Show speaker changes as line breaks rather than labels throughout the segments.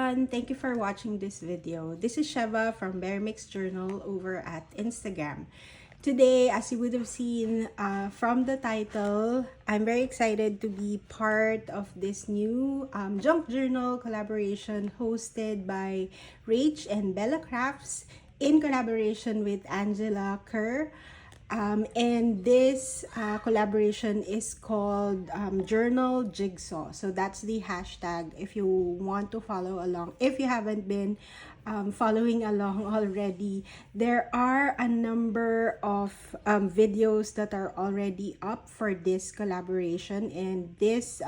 everyone, thank you for watching this video. This is Sheva from Bear Mix Journal over at Instagram. Today, as you would have seen from the title, I'm very excited to be part of this new junk journal collaboration hosted by Rach and Bella Crafts in collaboration with Angela Kerr. And this collaboration is called Journal Jigsaw. So that's the hashtag if you want to follow along. If you haven't been following along already, there are a number of videos that are already up for this collaboration. And this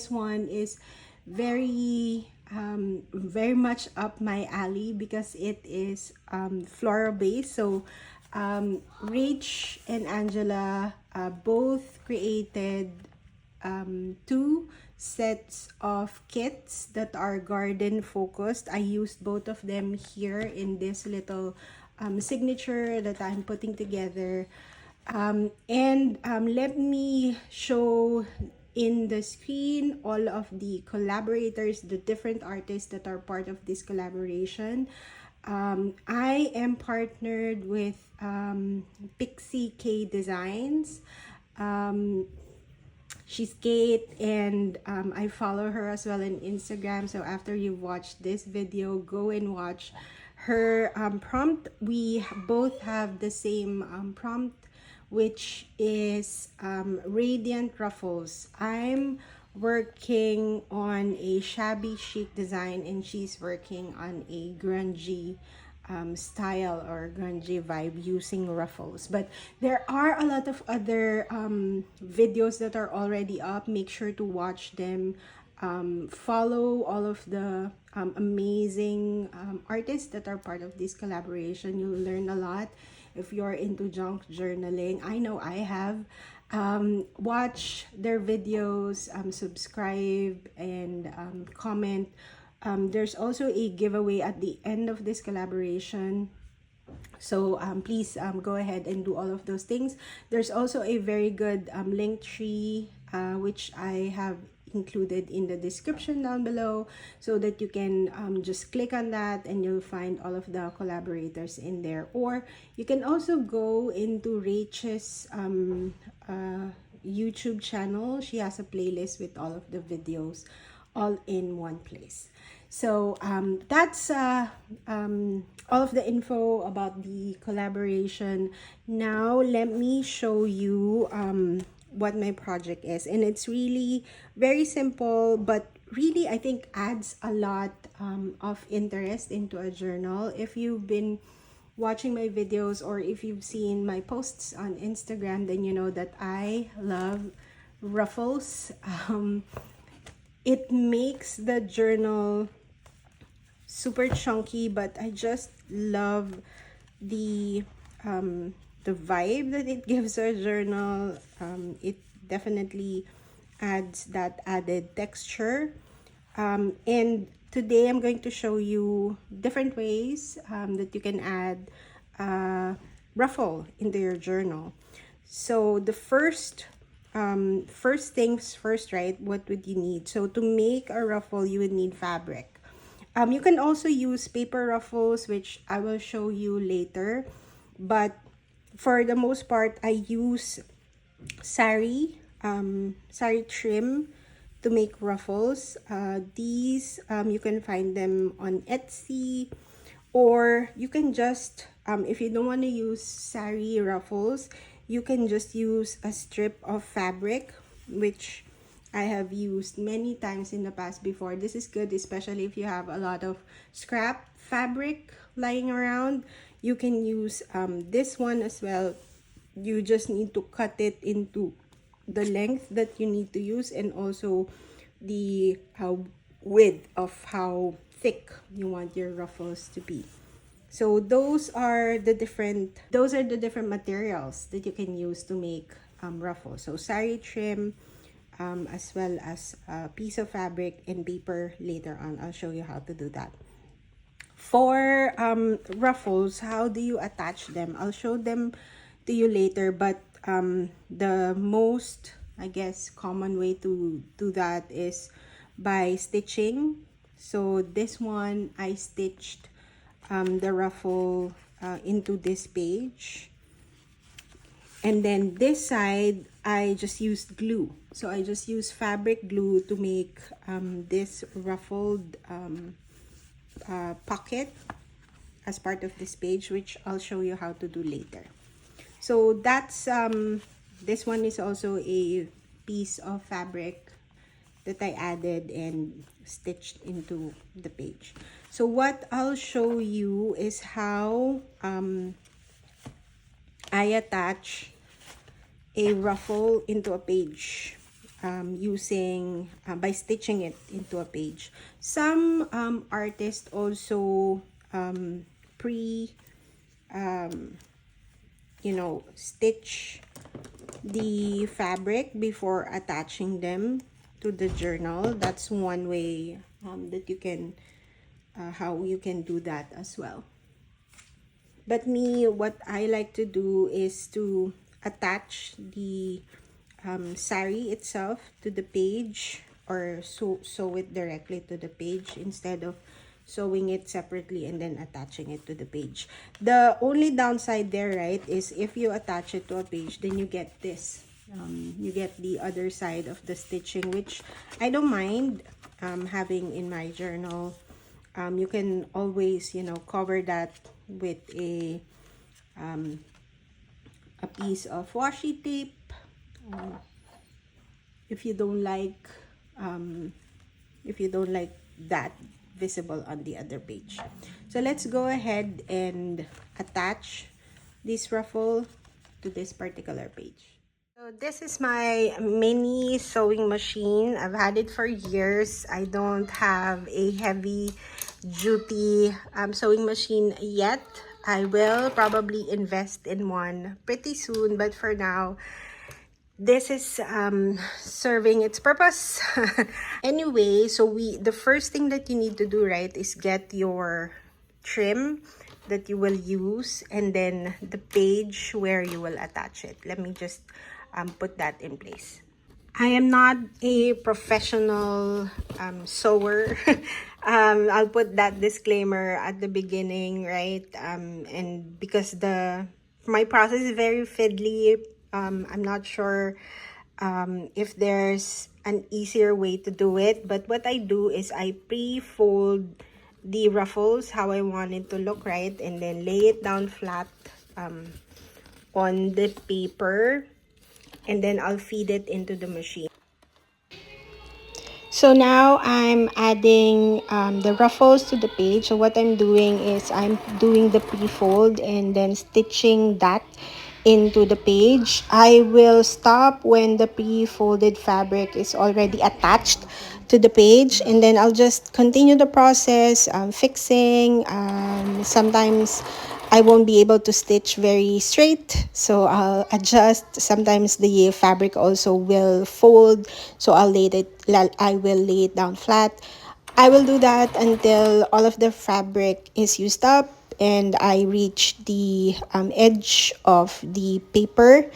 one is very much up my alley because it is floral based. So Rach and Angela both created two sets of kits that are garden focused. I used both of them here in this little signature that I'm putting together. Let me show in the screen all of the collaborators, the different artists that are part of this collaboration. I am partnered with Pixie K Designs. She's Kate, and I follow her as well on Instagram. So after you've watched this video, go and watch her prompt. We both have the same prompt, which is Radiant Ruffles. I'm working on a shabby chic design and she's working on a grungy style or grungy vibe using ruffles. But there are a lot of other videos that are already up. Make sure to watch them. Follow all of the amazing artists that are part of this collaboration. You'll learn a lot if you're into junk journaling. I know I have. Watch their videos, subscribe, and comment. There's also a giveaway at the end of this collaboration. So please go ahead and do all of those things. There's also a very good link tree which I have included in the description down below, so that you can just click on that and you'll find all of the collaborators in there. Or you can also go into Rach's YouTube channel. She has a playlist with all of the videos all in one place. So that's all of the info about the collaboration. Now let me show you what my project is, and it's really very simple, but really I think adds a lot of interest into a journal. If you've been watching my videos or if you've seen my posts on Instagram, then you know that I love ruffles. It makes the journal super chunky, but I just love the vibe that it gives our journal. It definitely adds that added texture. And today I'm going to show you different ways that you can add ruffle into your journal. So the first things first, right? What would you need? So to make a ruffle, you would need fabric. You can also use paper ruffles, which I will show you later. But for the most part, I use sari trim to make ruffles. These you can find them on Etsy, or you can just if you don't want to use sari ruffles, you can just use a strip of fabric, which I have used many times in the past before. This is good, especially if you have a lot of scrap fabric lying around. You can use this one as well. You just need to cut it into the length that you need to use, and also the width of how thick you want your ruffles to be. So those are the different materials that you can use to make ruffles. So sari trim, as well as a piece of fabric and paper. Later on, I'll show you how to do that. For ruffles, how do you attach them? I'll show them to you later, but the most, I guess, common way to do that is by stitching. So this one, I stitched the ruffle into this page. And then this side, I just used glue. So I just used fabric glue to make this ruffled pocket as part of this page, which I'll show you how to do later. So that's this one is also a piece of fabric that I added and stitched into the page. So what I'll show you is how I attach a ruffle into a page using by stitching it into a page. Some artists also stitch the fabric before attaching them to the journal. That's one way that you can how you can do that as well. But me, what I like to do is to attach the sari itself to the page, or sew it directly to the page instead of sewing it separately and then attaching it to the page. The only downside there, right, is if you attach it to a page, then you get this. You get the other side of the stitching, which I don't mind having in my journal. You can always, cover that with a piece of washi tape if you don't like that visible on the other page. So let's go ahead and attach this ruffle to this particular page. So this is my mini sewing machine. I've had it for years. I don't have a heavy duty sewing machine yet. I will probably invest in one pretty soon, but for now, this is serving its purpose. Anyway, so the first thing that you need to do, right, is get your trim that you will use and then the page where you will attach it. Let me just put that in place. I am not a professional sewer. I'll put that disclaimer at the beginning, right? And because my process is very fiddly, I'm not sure if there's an easier way to do it. But what I do is I pre-fold the ruffles how I want it to look, right? And then lay it down flat on the paper. And then I'll feed it into the machine. So now I'm adding the ruffles to the page. So what I'm doing is I'm doing the pre-fold and then stitching that into the page. I will stop when the pre-folded fabric is already attached to the page, and then I'll just continue the process, fixing. Sometimes I won't be able to stitch very straight, so I'll adjust. Sometimes the fabric also will fold, so I will lay it down flat. I will do that until all of the fabric is used up and I reach the edge of the paper,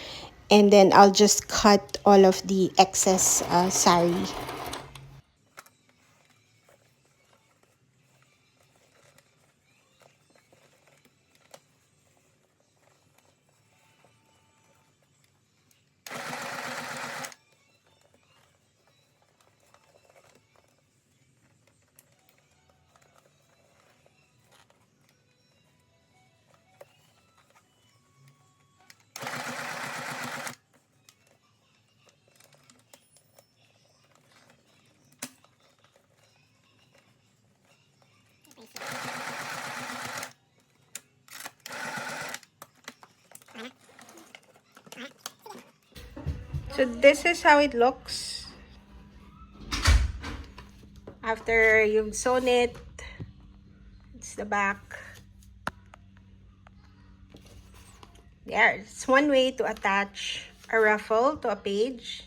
and then I'll just cut all of the excess sari. So this is how it looks after you've sewn it. It's the back. There, it's one way to attach a ruffle to a page.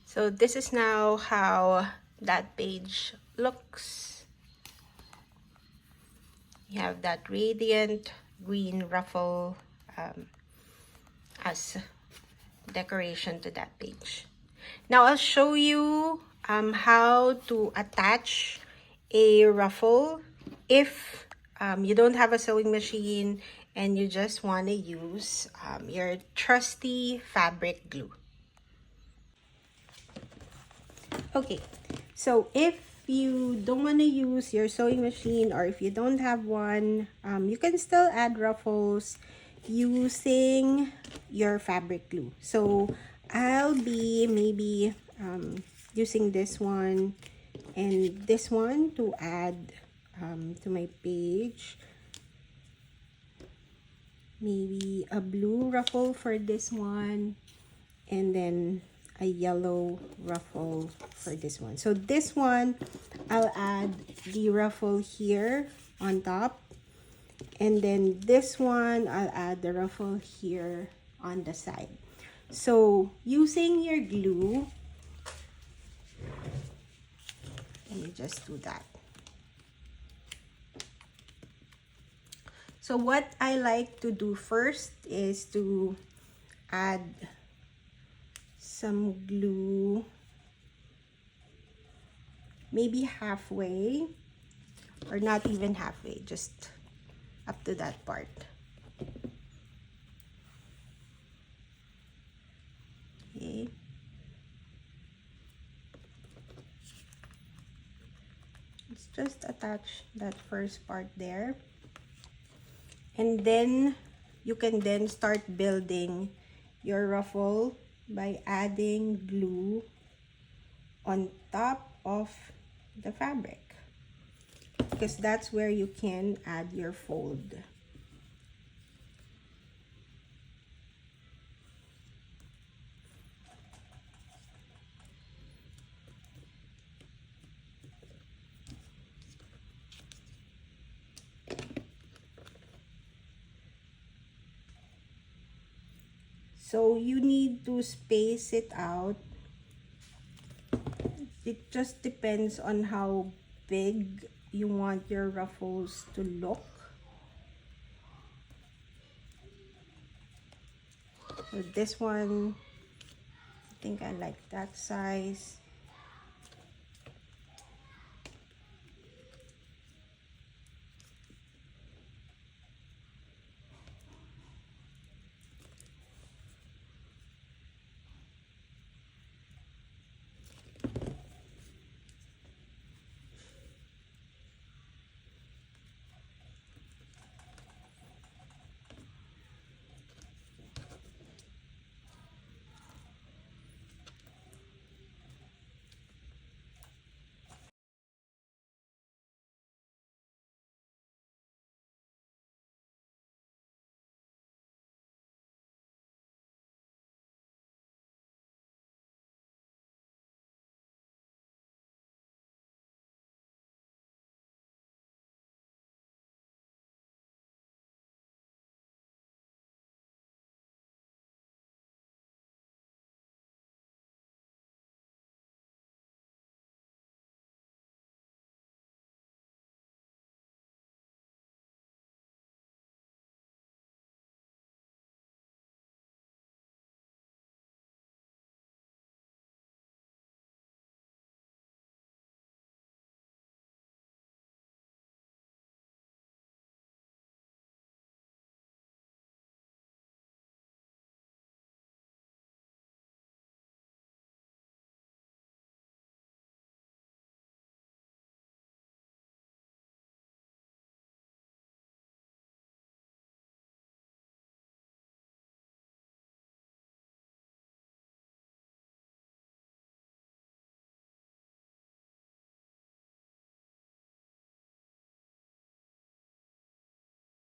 So this is now how that page looks. You have that radiant green ruffle as decoration to that page. Now I'll show you how to attach a ruffle if you don't have a sewing machine and you just want to use your trusty fabric glue. Okay, so if you don't want to use your sewing machine or if you don't have one, you can still add ruffles using your fabric glue. So I'll be maybe using this one and this one to add to my page. Maybe a blue ruffle for this one and then a yellow ruffle for this one. So this one, I'll add the ruffle here on top. And then this one, I'll add the ruffle here on the side. So using your glue, let me just do that. So what I like to do first is to add some glue, maybe halfway, or not even halfway, just up to that part. Okay. Let's just attach that first part there. And then you can then start building your ruffle by adding glue on top of the fabric, because that's where you can add your fold. So you need to space it out. It just depends on how big you want your ruffles to look. So this one, I think I like that size.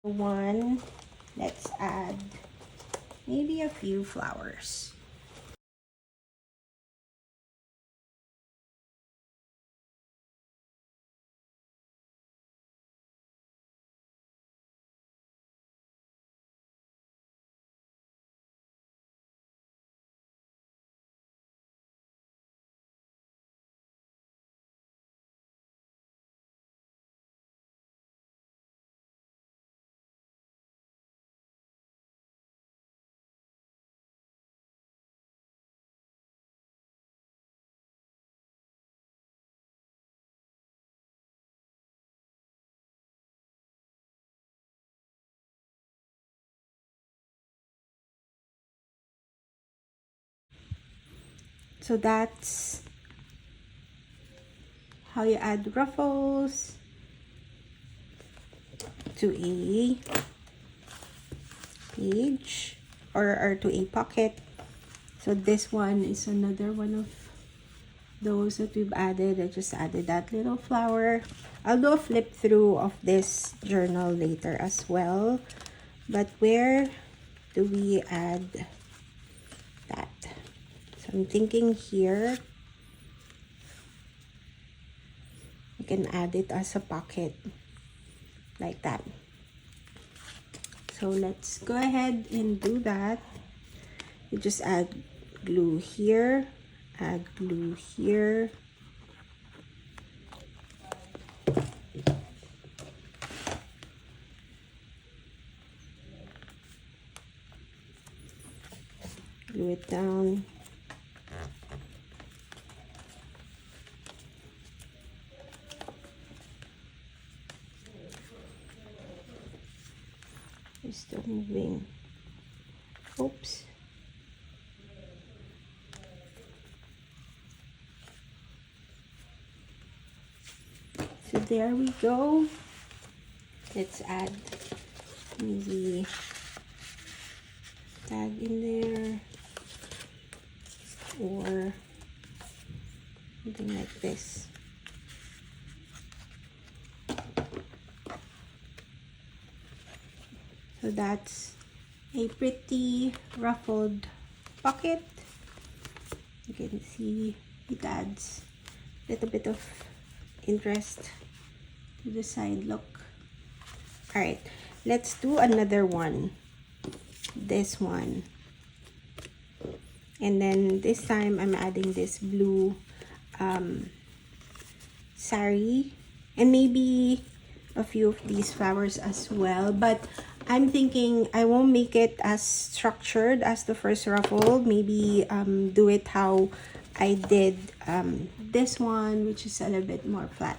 One, let's add maybe a few flowers. So that's how you add ruffles to a page or to a pocket. So this one is another one of those that we've added. I just added that little flower. I'll do a flip through of this journal later as well. But where do we add that? So I'm thinking here, you can add it as a pocket like that. So let's go ahead and do that. You just add glue here, add glue here. Glue it down. It's still moving. Oops. So there we go. Let's add the tag in there or something like this. So that's a pretty ruffled pocket. You can see it adds a little bit of interest to the side look. All right, let's do another one. This one. And then this time I'm adding this blue sari and maybe a few of these flowers as well, but I'm thinking I won't make it as structured as the first ruffle. Maybe do it how I did this one, which is a little bit more flat.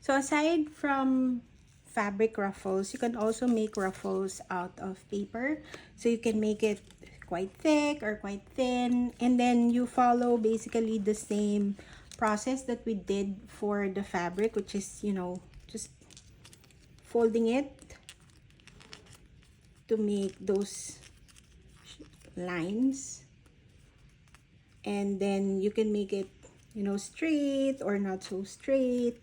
So aside from fabric ruffles, you can also make ruffles out of paper. So you can make it quite thick or quite thin, and then you follow basically the same process that we did for the fabric, which is, you know, just folding it to make those lines. And then you can make it, you know, straight or not so straight.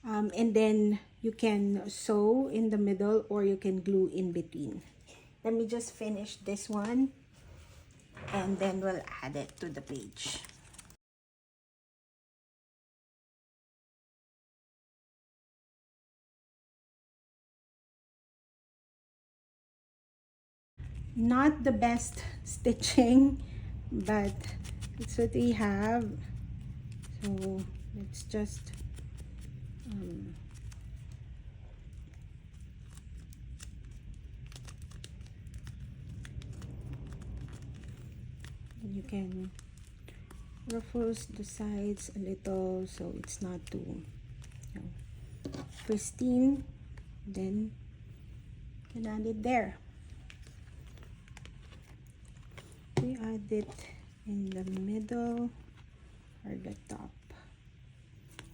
And then you can sew in the middle or you can glue in between. Let me just finish this one and then we'll add it to the page. Not the best stitching, but it's what we have. So let's just you can ruffles the sides a little so it's not too, you know, pristine. Then you can add it there. We add it in the middle or the top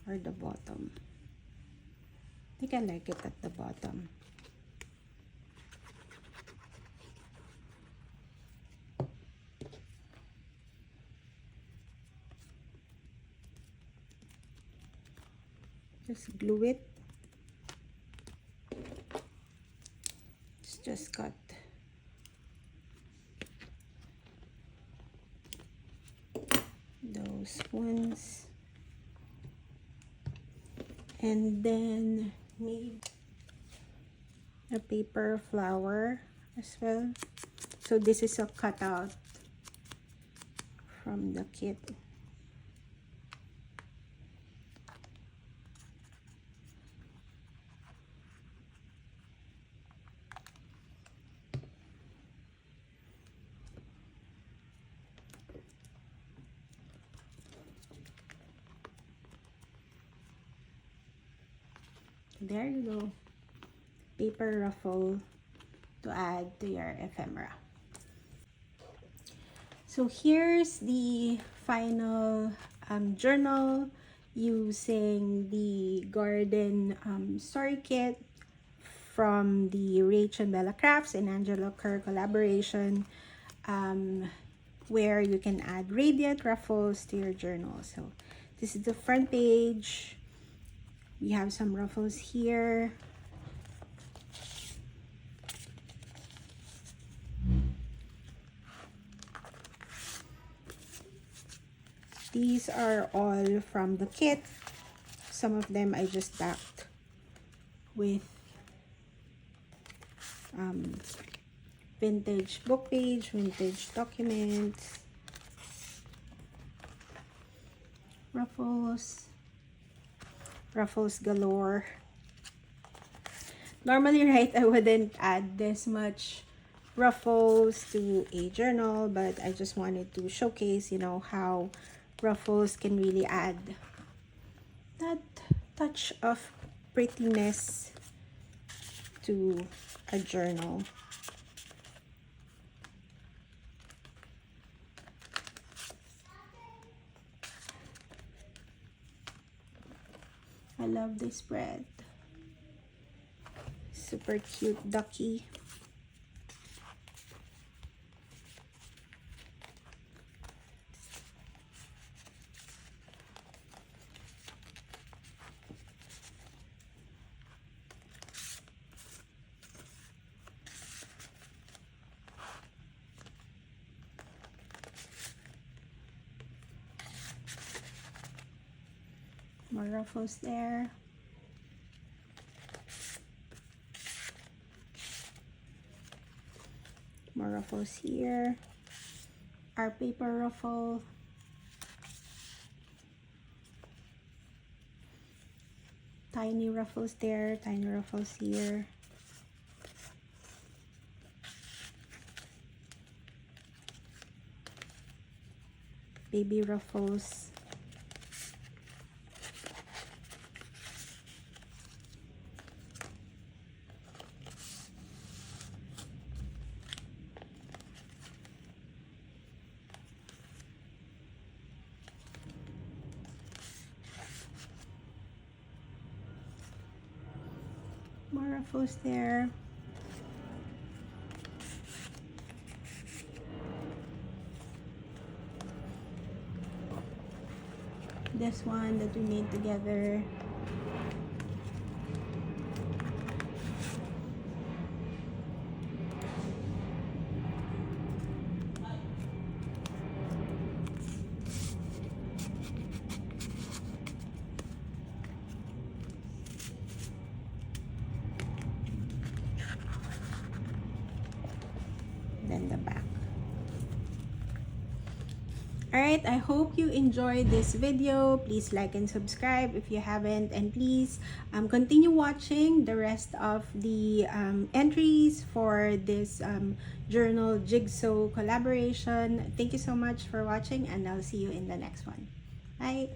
or the bottom. I think I like it at the bottom. Just glue it. It's just cut. Those ones. And then made a paper flower as well. So this is a cutout from the kit. There you go. Paper ruffle to add to your ephemera. So here's the final journal using the garden story kit from the Rach and Bella Crafts and Angela Kerr collaboration, where you can add radiant ruffles to your journal. So this is the front page. We have some ruffles here. These are all from the kit. Some of them I just backed with vintage book page, vintage documents, ruffles galore. Normally, right, I wouldn't add this much ruffles to a journal, but I just wanted to showcase, you know, how ruffles can really add that touch of prettiness to a journal. I love this spread. Super cute ducky. More ruffles there. More ruffles here. Our paper ruffle. Tiny ruffles there, tiny ruffles here. Baby ruffles. More ruffles there. This one that we made together. Then the back. Alright, I hope you enjoyed this video. Please like and subscribe if you haven't, and please continue watching the rest of the entries for this journal jigsaw collaboration. Thank you so much for watching, and I'll see you in the next one. Bye!